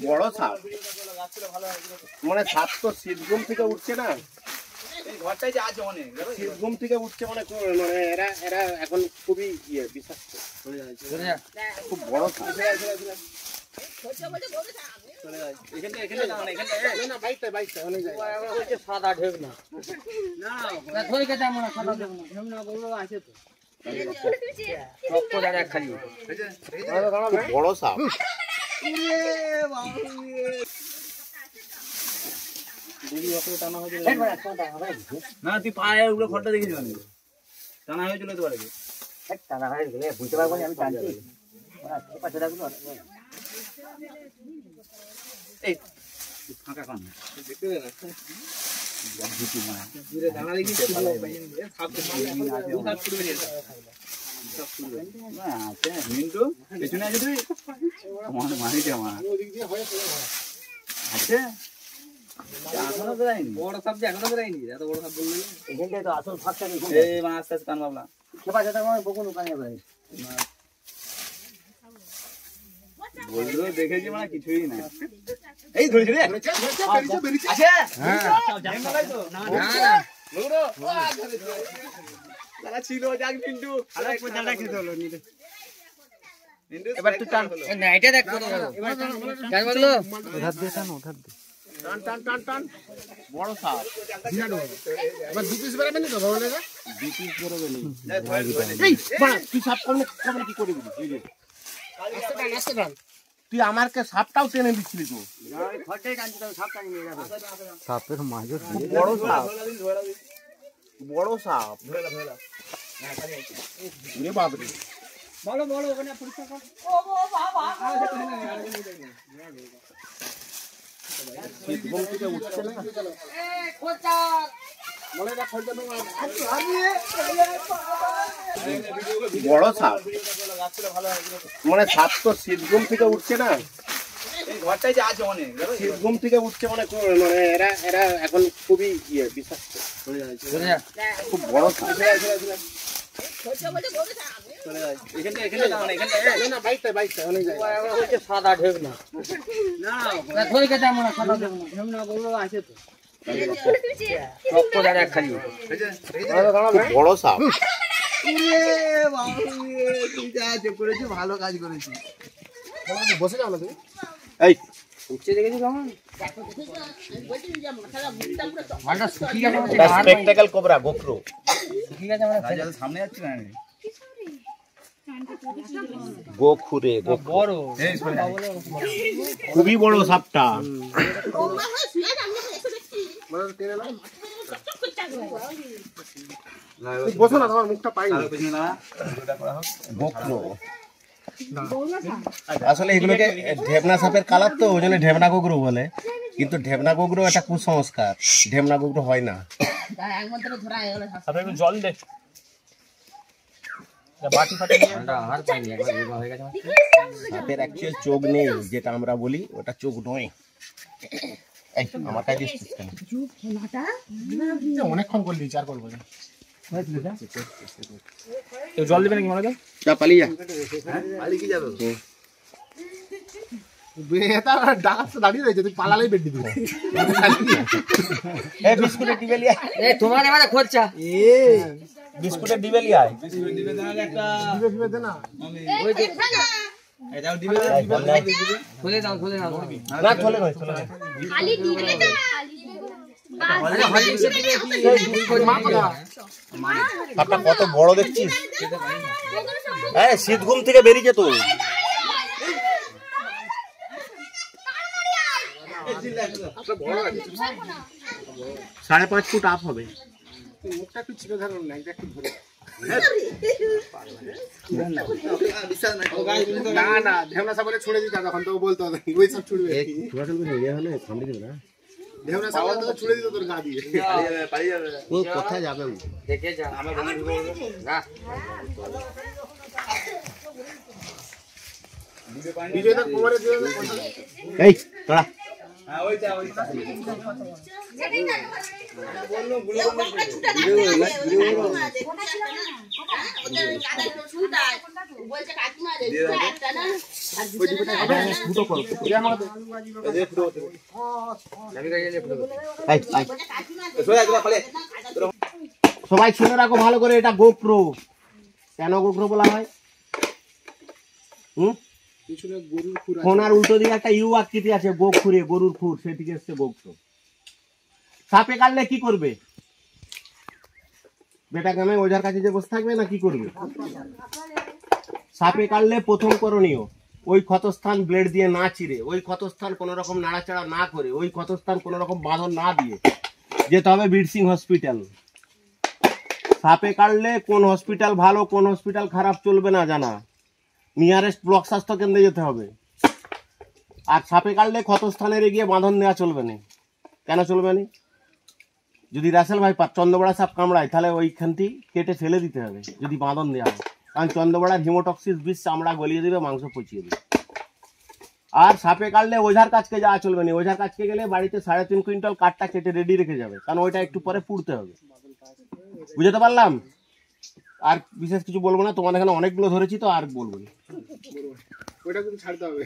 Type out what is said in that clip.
বড় সাপ মানে সাপ তো শীত ঘুম থেকে উঠছে না, ঘরটাই যে আছে অনেক শীত ঘুম থেকে উঠছে মানে এরা এখন খুবই বিষাক্ত, খুব বড় সাপ। সাদা ঢেক না বড় সাপ। না তুই পায়ে ওগুলো ঘরটা দেখেছি টানা হয়েছিল তো টানা হয়ে গেলে বুঝতে পারবো আমি টানছি এই ফাঁকা কান দেখতে দে না দানা দেখি মিন্টু পেছনে আছে তুই মানিতে আমার আছে এখনো বেরাইনি বড় সাপ যে এখনো বেরাইনি এত বড় সাপ বললি এখানটাই তো আসল ফাঁকটা এই মানে আস্তে আস্তে কান বাবলা খেপা যেটা মানে বকুন ওখানে ভাই বললো দেখেছি মানে কিছুই না এই ধরেছি রে আছে হ্যাঁ জানি না তো না না লোড়ো লাগা ছিল যাক মিন্টু আরে পয়সাটা খেতে হলো নিতে এবার তুই টান না এটা দেখ কত এবার টান বললো উধার দে টান উধার দে টান টান টান টান বড় সাপ বিরাট বড় এবার দু পিস বেরাবেন তো ধরে না দু পিস বেরাবেন এই বাড়া তুই সাপ কমনে কি করে দিবি এই যে আস্তে টান তুই আমারকে সাপটাও টেনে দিছিলি তো ঘরটাই টানছি তো সাপ টানি নিয়ে যাবে সাপের মাঝে বড় সাপ বড় সাপ ধরেলা রে বাপ রে বড় বড় ওখানে পরীক্ষা কর ও বাবা ঘুম থেকে উঠছে না এই খোঁচা বলে না খোঁচা তো বড় সাপ মানে সাপ তো শীত ঘুম থেকে উঠছে না, এই ঘরটাই যে আছে অনেক শীত ঘুম থেকে উঠছে মানে এরা এখন খুবই বিষাক্ত, খুব বড় সাপ। সাদা ঢেক না বড় সাপ ভালো কাজ করেছি বসে যাও না তুমি এই উঠছে দেখেছি কেমন স্পেকটাকল কোবরা গোখরো সামনে যাচ্ছি না গোখুরে বড় খুবই বড় সাপটা বসো না তোমার মুখটা পাই না গোখরো আসলে এগুলোকে ঢেবনা সাপের কালার তো ওই জন্য ঢেবনা গোখরো বলে, কিন্তু ঢেবনা গোখরো একটা কুসংস্কার, ঢেবনা গোখরো হয় না। জল দে সাপের অ্যাকচুয়াল চোখ নেই, যেটা আমরা বলি ওটা চোখ নয়। আমার কাছে অনেকক্ষণ করলি চার করবো জল দেবে নাকি মনে যা পালিয়ে যাবে দাঁড়িয়ে রয়েছে তুই পালালেই বেটি দিবি বিস্কুটের ডিবেলিয়া তোমার এবারে খরচা বিস্কুটের ডিবেলিয়া কত বড় দেখছিস, শীত ঘুম থেকে বেরিয়েছে তো। 5.5 ফুট আপ হবে। মুখটা একটু চিপে ধরুন না, একটু ধরে না না ঢেমনা সাবলে ছুড়ে দিতে তখন তো বলতো ওই সব ছুড়বে হলে সামনে দিবে না ঢেমনা সাবলে তো ছুড়ে দিত তোর গা দিয়ে পালিয়ে যাবে ও কোথায় যাবে দেখে যা আমার বন্ধু না ভিডিওটা কোমরে দিয়ে এই তোরা হ্যাঁ ওইটা সবাই শুনে রাখো ভালো করে, এটা গোপ্রো। কেন গোপ্রো বলা হয়? ফোনার উল্টো দিকে একটা ইউ আকৃতি আছে, গোপ খুঁড়ে, গরুর খুর, সেদিকে এসছে গোপ্রো। সাপে কাটলে কি করবে? বেটা গ্রামে ওঝার কাছে যে বসে থাকবে না, কি করবে? সাপে কাটলে প্রথম করণীয়, ওই ক্ষতস্থান ব্লেড দিয়ে না চিরে, ওই ক্ষতস্থান কোনো রকম নাড়াচাড়া না করে, ওই ক্ষতস্থান কোনো রকম বাঁধন না দিয়ে যেতে হবে বীরসিং হসপিটাল। সাপে কাটলে কোন হসপিটাল ভালো কোন হসপিটাল খারাপ চলবে না জানা, নিয়ারেস্ট ব্লক স্বাস্থ্য কেন্দ্রে যেতে হবে। আর সাপে কাটলে ক্ষতস্থানের গিয়ে বাঁধন নেওয়া চলবে না। কেন চলবে না? যদি রাসেল ভাইপার চন্দ্রবড়া সাপ কামড়ায় তাহলে ওইখানটি কেটে ফেলে দিতে হবে যদি বাঁধন দেওয়া হয়, কারণ চন্দ্রবড়ার হিমোটক্সিস বিষ চামড়া গলিয়ে দেবে, মাংস পচিয়ে দেবে। আর সাপে কাটলে ওঝার কাছকে যাওয়া চলবে না। ওঝার কাছকে গেলে বাড়িতে 3.5 কুইন্টাল কাঠটা কেটে রেডি রেখে যাবে, কারণ ওইটা একটু পরে পুড়তে হবে। বুঝতে পারলাম? আর বিশেষ কিছু বলবো না, তোমাদের এখানে অনেকগুলো ধরেছি তো আর বলবো না। ওইটা কিন্তু ছাড়তে হবে।